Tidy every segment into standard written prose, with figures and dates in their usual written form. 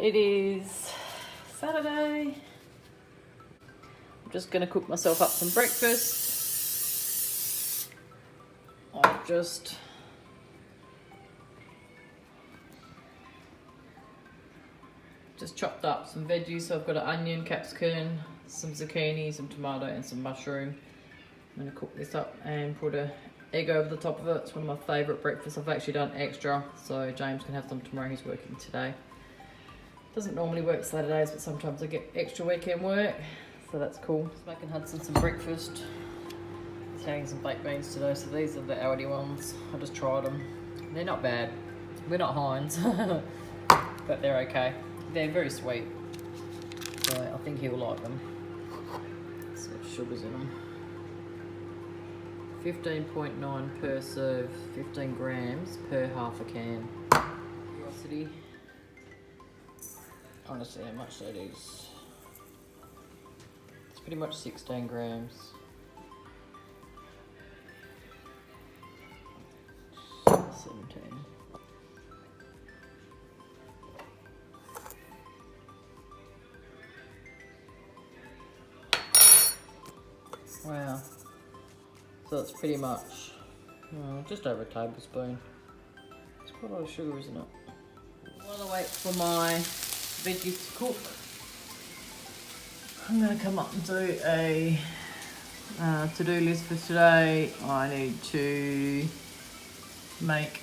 It is Saturday. I'm just gonna cook myself up some breakfast. I've just chopped up some veggies. So I've got an onion, capsicum, some zucchini, some tomato and some mushroom. I'm gonna cook this up and put an egg over the top of it. It's one of my favourite breakfasts. I've actually done extra, so James can have some tomorrow. He's working today. Doesn't normally work Saturdays, but sometimes I get extra weekend work, so that's cool. Just making Hudson some breakfast. He's having some baked beans today, so these are the Aldi ones. I just tried them. They're not bad. We're not Heinz, but they're okay. They're very sweet, so I think he'll like them. So sugars in them. 15.9 per serve, 15 grams per half a can. Curiosity. Honestly, how much that is. It's pretty much 16 grams. 17. Wow. So it's pretty much just over a tablespoon. It's quite a lot of sugar, isn't it? While I wait for my veggies to cook, I'm going to come up and do a to-do list for today. I need to make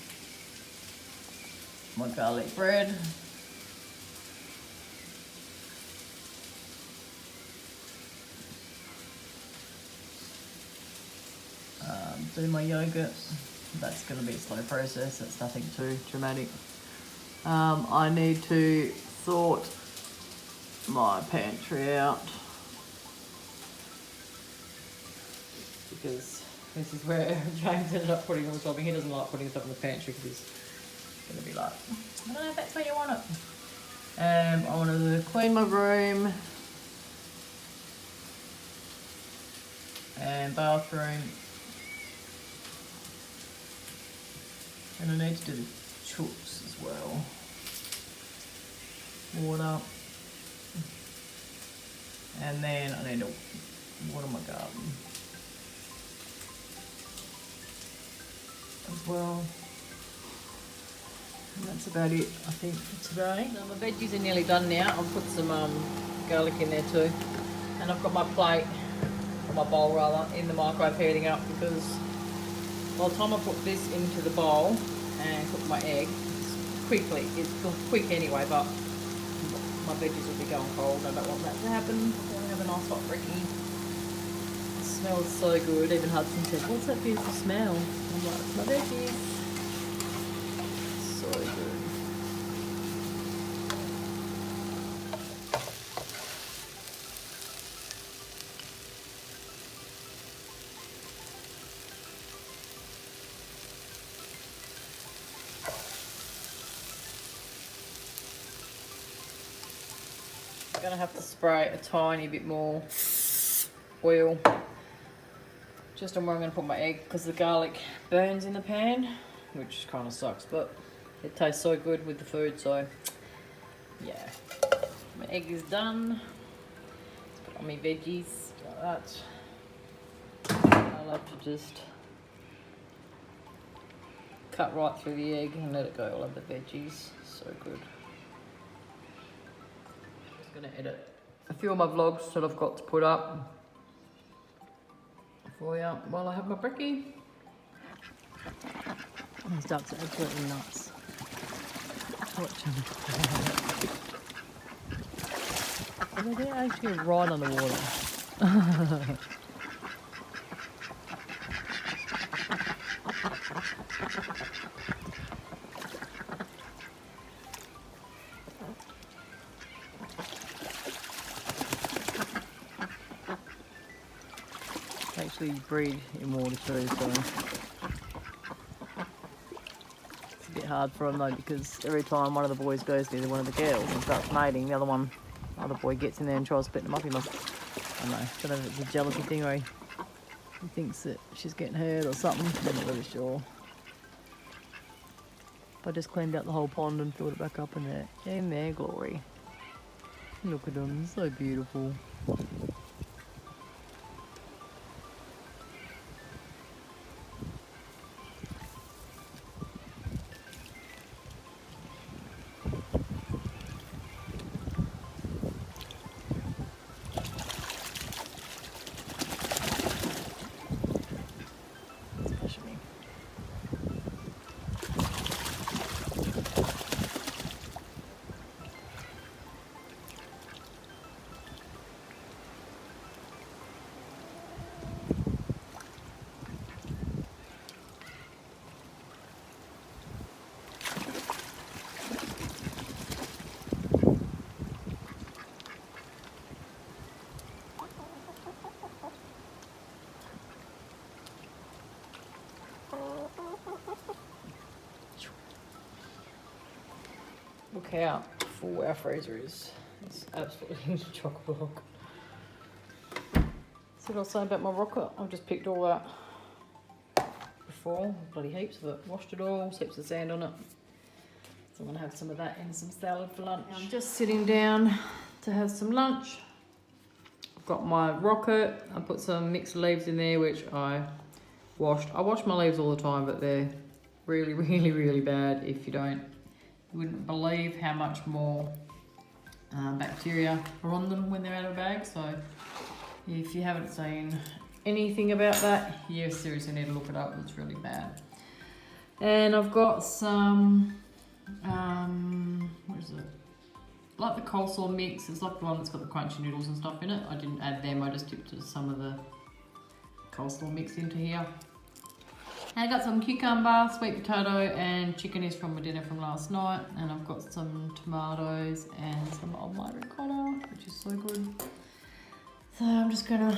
my garlic bread. Do my yogurt. That's going to be a slow process. That's nothing too dramatic. I need to sort my pantry out because this is where James ended up putting all the stuff. He doesn't like putting stuff in the pantry because he's going to be like, I don't know if that's where you want it. I want to clean my room and bathroom. And I need to do the chooks as well. Water. And then I need to water my garden as well. And that's about it, I think, for today. So my veggies are nearly done now. I'll put some garlic in there too. And I've got my plate, or my bowl rather, in the microwave heating up because by the time I put this into the bowl and cook my egg, it's quick anyway, but my veggies will be going cold. I don't want that to happen. I want to have a nice hot brekkie. It smells so good. Even Hudson said, what's that beautiful smell? I'm like, it's my veggies. So good. I'm gonna have to spray a tiny bit more oil just on where I'm gonna put my egg because the garlic burns in the pan, which kind of sucks, but it tastes so good with the food. So yeah, my egg is done. Let's put on my veggies like that. I love to just cut right through the egg and let it go all over the veggies. So good. Going to edit a few of my vlogs that I've got to put up for you while I have my brekkie. These ducks are absolutely nuts. Watch them. They're actually right on the water. Actually breed in water too, so it's a bit hard for them though because every time one of the boys goes near one of the girls and starts mating, the other boy gets in there and tries to split them up. He must, I don't know, I don't know if it's a jealousy thing or he thinks that she's getting hurt or something. I'm not really sure. I just cleaned out the whole pond and filled it back up in their glory. Look at them, so beautiful. Look how full our freezer is. It's absolutely chock-a-block. See what I was saying about my rocket? I've just picked all that before. Bloody heaps of it. Washed it all, heaps of sand on it. So I'm going to have some of that and some salad for lunch. I'm just sitting down to have some lunch. I've got my rocket. I put some mixed leaves in there, which I washed. I wash my leaves all the time, but they're really, really, really bad if you don't. You wouldn't believe how much more bacteria are on them when they're out of a bag. So if you haven't seen anything about that, you seriously need to look it up. It's really bad. And I've got some, what is it? Like the coleslaw mix. It's like the one that's got the crunchy noodles and stuff in it. I didn't add them. I just dipped some of the coleslaw mix into here. And I got some cucumber, sweet potato, and chicken is from my dinner from last night. And I've got some tomatoes and some of my ricotta, which is so good. So I'm just gonna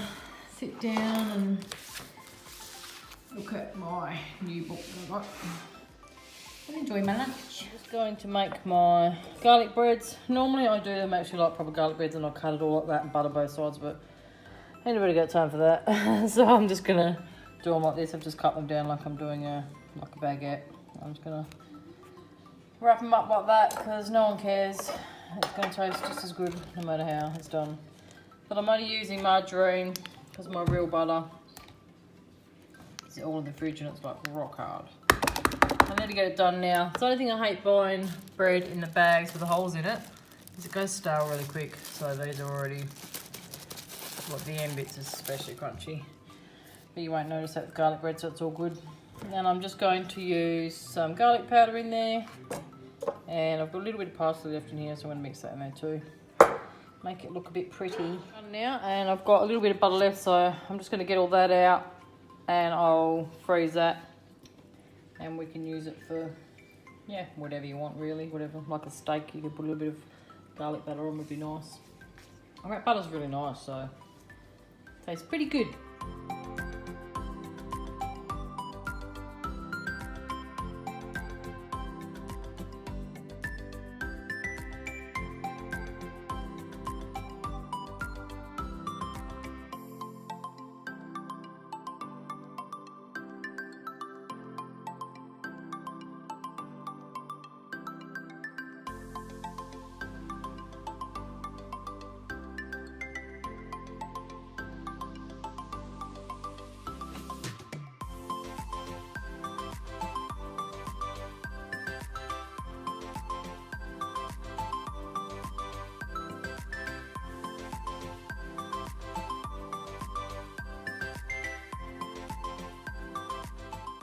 sit down and look at my new book that I got and enjoy my lunch. I'm just going to make my garlic breads. Normally I do them actually like proper garlic breads and I'll cut it all like that and butter both sides, but ain't nobody got time for that. So I'm just gonna do them like this. I've just cut them down like I'm doing a baguette. I'm just gonna wrap them up like that because no one cares. It's gonna taste just as good no matter how it's done. But I'm only using margarine because my real butter is all in the fridge and it's like rock hard. I need to get it done now. The only thing I hate buying bread in the bags with the holes in it is it goes stale really quick. So these are already, the end bits is especially crunchy. But you won't notice that with garlic bread, so it's all good. And I'm just going to use some garlic powder in there. And I've got a little bit of parsley left in here, so I'm going to mix that in there too. Make it look a bit pretty. Now, and I've got a little bit of butter left, so I'm just going to get all that out. And I'll freeze that. And we can use it for, yeah, whatever you want really. Whatever, like a steak, you could put a little bit of garlic butter on, would be nice. Alright, butter's really nice, so tastes pretty good.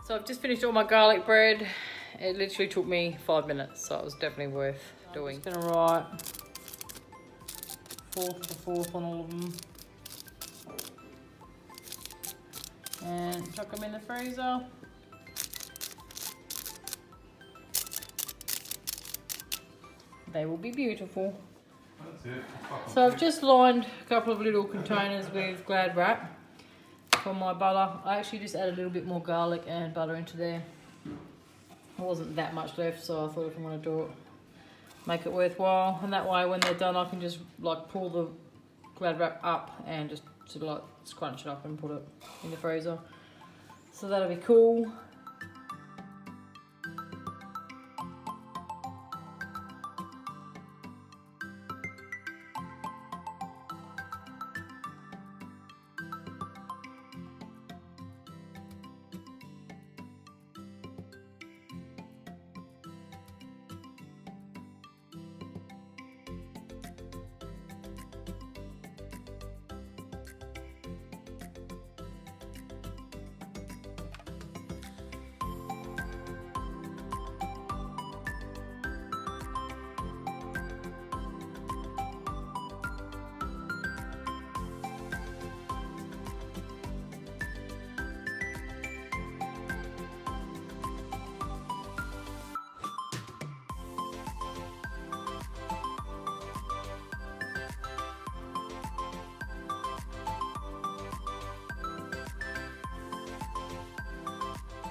So I've just finished all my garlic bread. It literally took me 5 minutes, so it was definitely worth doing. I'm just gonna write 4th to 4th on all of them. And chuck them in the freezer. They will be beautiful. That's it. So I've just lined a couple of little containers with Glad wrap for my butter. I actually just added a little bit more garlic and butter into there. There wasn't that much left, so I thought if I'm going to do it, make it worthwhile. And that way when they're done I can just like pull the Glad wrap up and just sort of like scrunch it up and put it in the freezer. So that'll be cool.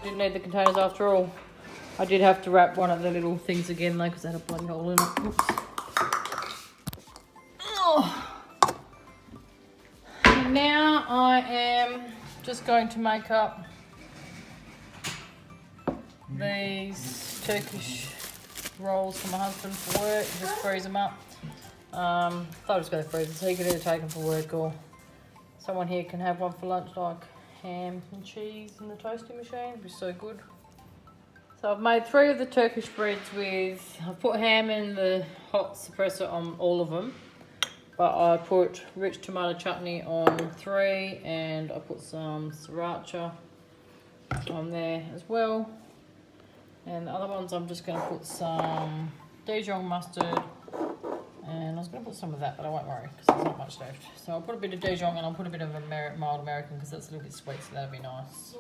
Didn't need the containers after all. I did have to wrap one of the little things again though because they had a bloody hole in it. Oops. Oh. Now I am just going to make up these Turkish rolls for my husband for work. Just freeze them up. Thought I was going to freeze them so he could either take them for work or someone here can have one for lunch, like ham and cheese in the toasting machine. It'd be so good. So I've made 3 of the Turkish breads with, I've put ham in the hot suppressor on all of them. But I put rich tomato chutney on 3 and I put some sriracha on there as well. And the other ones I'm just going to put some Dijon mustard. And I was going to put some of that, but I won't worry because there's not much left. So I'll put a bit of Dijon and I'll put a bit of mild American because that's a little bit sweet, so that'll be nice.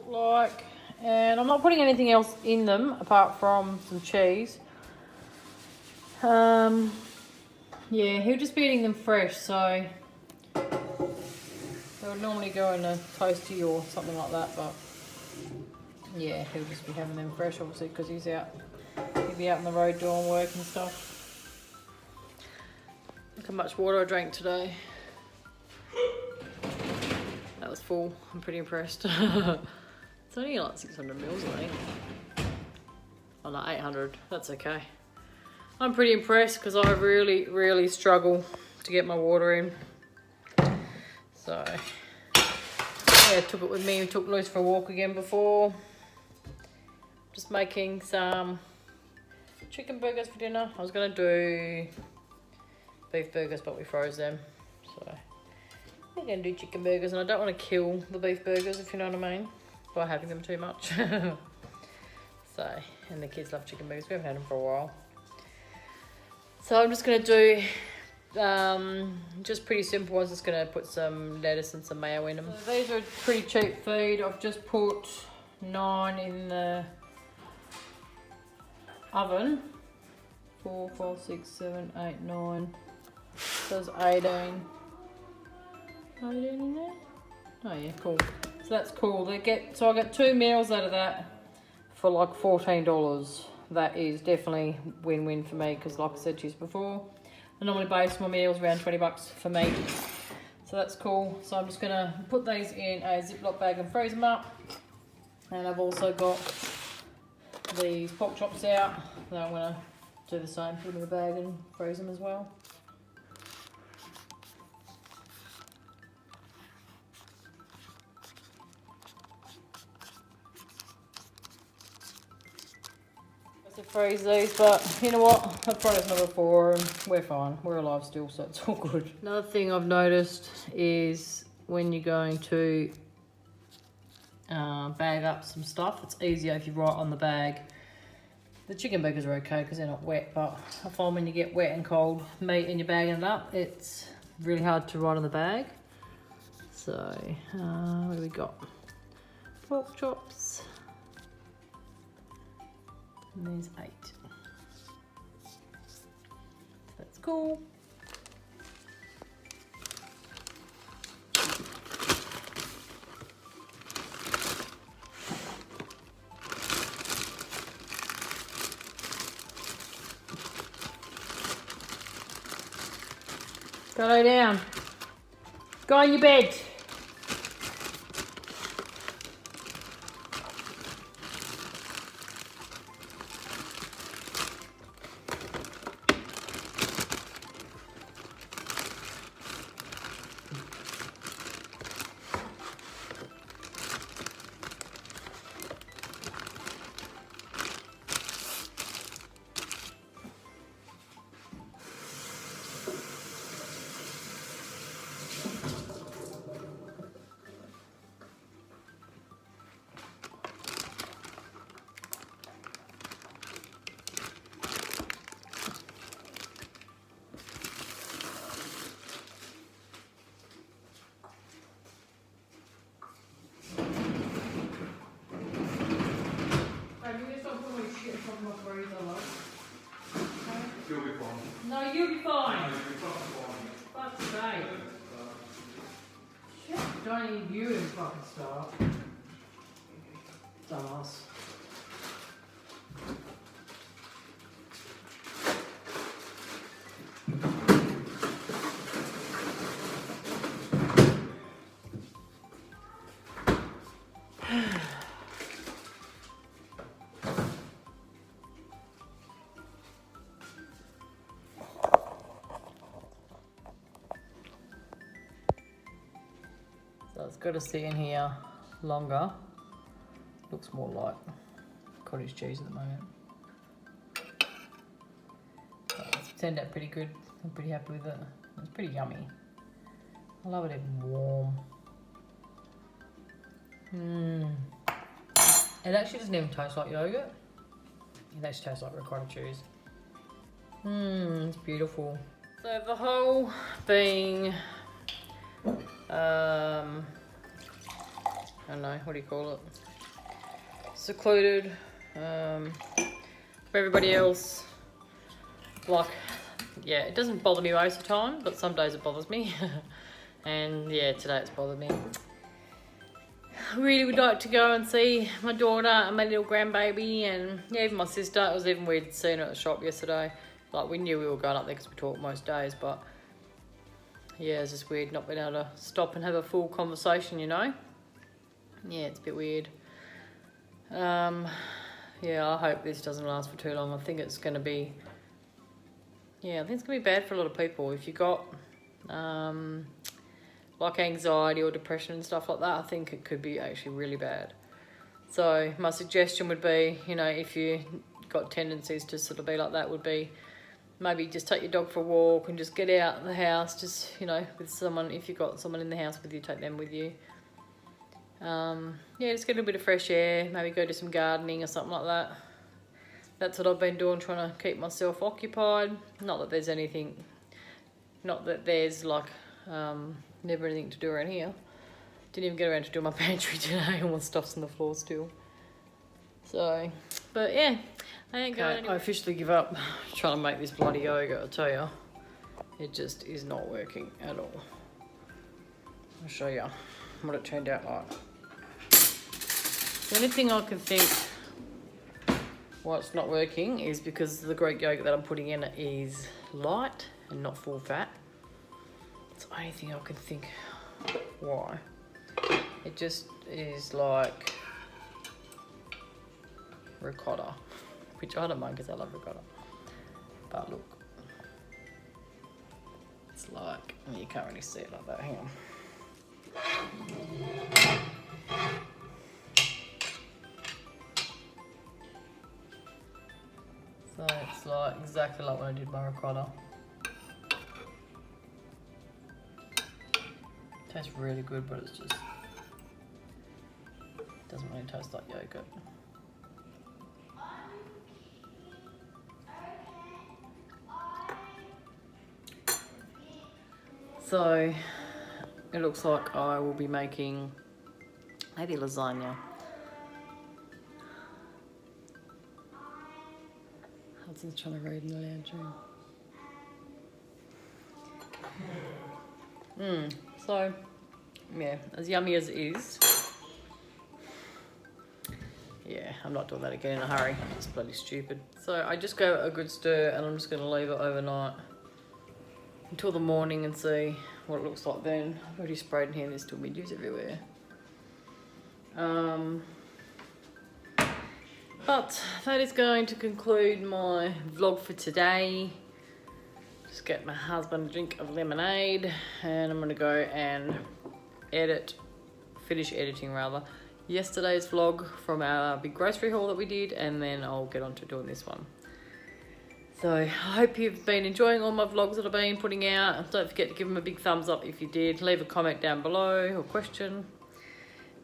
And I'm not putting anything else in them apart from some cheese. Yeah, he'll just be eating them fresh, so they would normally go in a toasty or something like that, but yeah, he'll just be having them fresh, obviously, because he'll be out on the road doing work and stuff. Look how much water I drank today. That was full. I'm pretty impressed. It's only like 600 mils, I think. Oh no, 800. That's okay. I'm pretty impressed because I really struggle to get my water in. So, yeah, took it with me. We took Luce for a walk again before. Just making some chicken burgers for dinner. I was going to do beef burgers, but we froze them. So, we're going to do chicken burgers. And I don't want to kill the beef burgers, if you know what I mean, by having them too much. So, and the kids love chicken burgers. We haven't had them for a while. So I'm just going to do just pretty simple ones. Just going to put some lettuce and some mayo in them. So these are pretty cheap feed. I've just put 9 in the oven. 4, 5, 6, 7, 8, 9. So there's 18. 18 in there? Oh yeah, cool. So that's cool. So I got 2 meals out of that for like $14. That is definitely win-win for me because, like I said to you before, I normally base my meals around $20 for me. So that's cool. So I'm just going to put these in a Ziploc bag and freeze them up. And I've also got these pork chops out that I'm going to do the same, put them in the bag and freeze them as well. To freeze these, but you know what, I've tried this number before and we're fine, we're alive still, so it's all good. Another thing I've noticed is when you're going to bag up some stuff, it's easier if you write on the bag. The chicken burgers are okay because they're not wet, but I find when you get wet and cold meat and you're bagging it up, it's really hard to write on the bag. So what do we got? Pork chops. And there's 8. That's cool. Go lay down. Go on your bed. You'll be fine. No, you'll be fine. No, you'll be fine. Fuck's sake. Shit, don't need you in fucking start. Dumbass. it's got to sit in here longer. Looks more like cottage cheese at the moment. It's turned out pretty good. I'm pretty happy with it. It's pretty yummy. I love it even warm. It actually doesn't even taste like yogurt. It actually tastes like ricotta cheese. It's beautiful. So the whole being, I don't know, what do you call it? Secluded from everybody else. Like, yeah, it doesn't bother me most of the time, but some days it bothers me. And yeah, today it's bothered me. I really would like to go and see my daughter and my little grandbaby, and yeah, even my sister. It was even weird seeing her at the shop yesterday. Like, we knew we were going up there because we talk most days, but yeah, it's just weird not being able to stop and have a full conversation, you know? Yeah, it's a bit weird. Yeah, I hope this doesn't last for too long. I think it's going to be, yeah, I think it's going to be bad for a lot of people. If you got like anxiety or depression and stuff like that, I think it could be actually really bad. So my suggestion would be, you know, if you got tendencies to sort of be like that, would be maybe just take your dog for a walk and just get out of the house, just, you know, with someone. If you've got someone in the house with you, take them with you. Yeah, just get a bit of fresh air, maybe go do some gardening or something like that. That's what I've been doing, trying to keep myself occupied. Not that there's anything, not that there's like never anything to do around here. Didn't even get around to doing my pantry today. All my stuff's on the floor still. So, but yeah, I ain't going anywhere. I officially give up trying to make this bloody yogurt, I tell you. It just is not working at all. I'll show you what it turned out like. The only thing I can think why it's not working is because the Greek yogurt that I'm putting in is light and not full fat. It's the only thing I can think why. It just is like ricotta, which I don't mind because I love ricotta. But look, it's like, you can't really see it like that, hang on. So it's like exactly like when I did my ricotta. Tastes really good, but it's just doesn't really taste like yogurt. So it looks like I will be making maybe lasagna. Hudson's trying to read in the lounge room. So, yeah, as yummy as it is, yeah, I'm not doing that again in a hurry. It's bloody stupid. So I just gave it a good stir, and I'm just going to leave it overnight until the morning and see what it looks like then. I've already sprayed in here, there's still midges everywhere. But that is going to conclude my vlog for today. Just get my husband a drink of lemonade, and I'm gonna go and finish editing rather, yesterday's vlog from our big grocery haul that we did, and then I'll get on to doing this one. So I hope you've been enjoying all my vlogs that I've been putting out. Don't forget to give them a big thumbs up if you did. Leave a comment down below or question.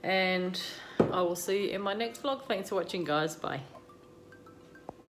And I will see you in my next vlog. Thanks for watching, guys. Bye.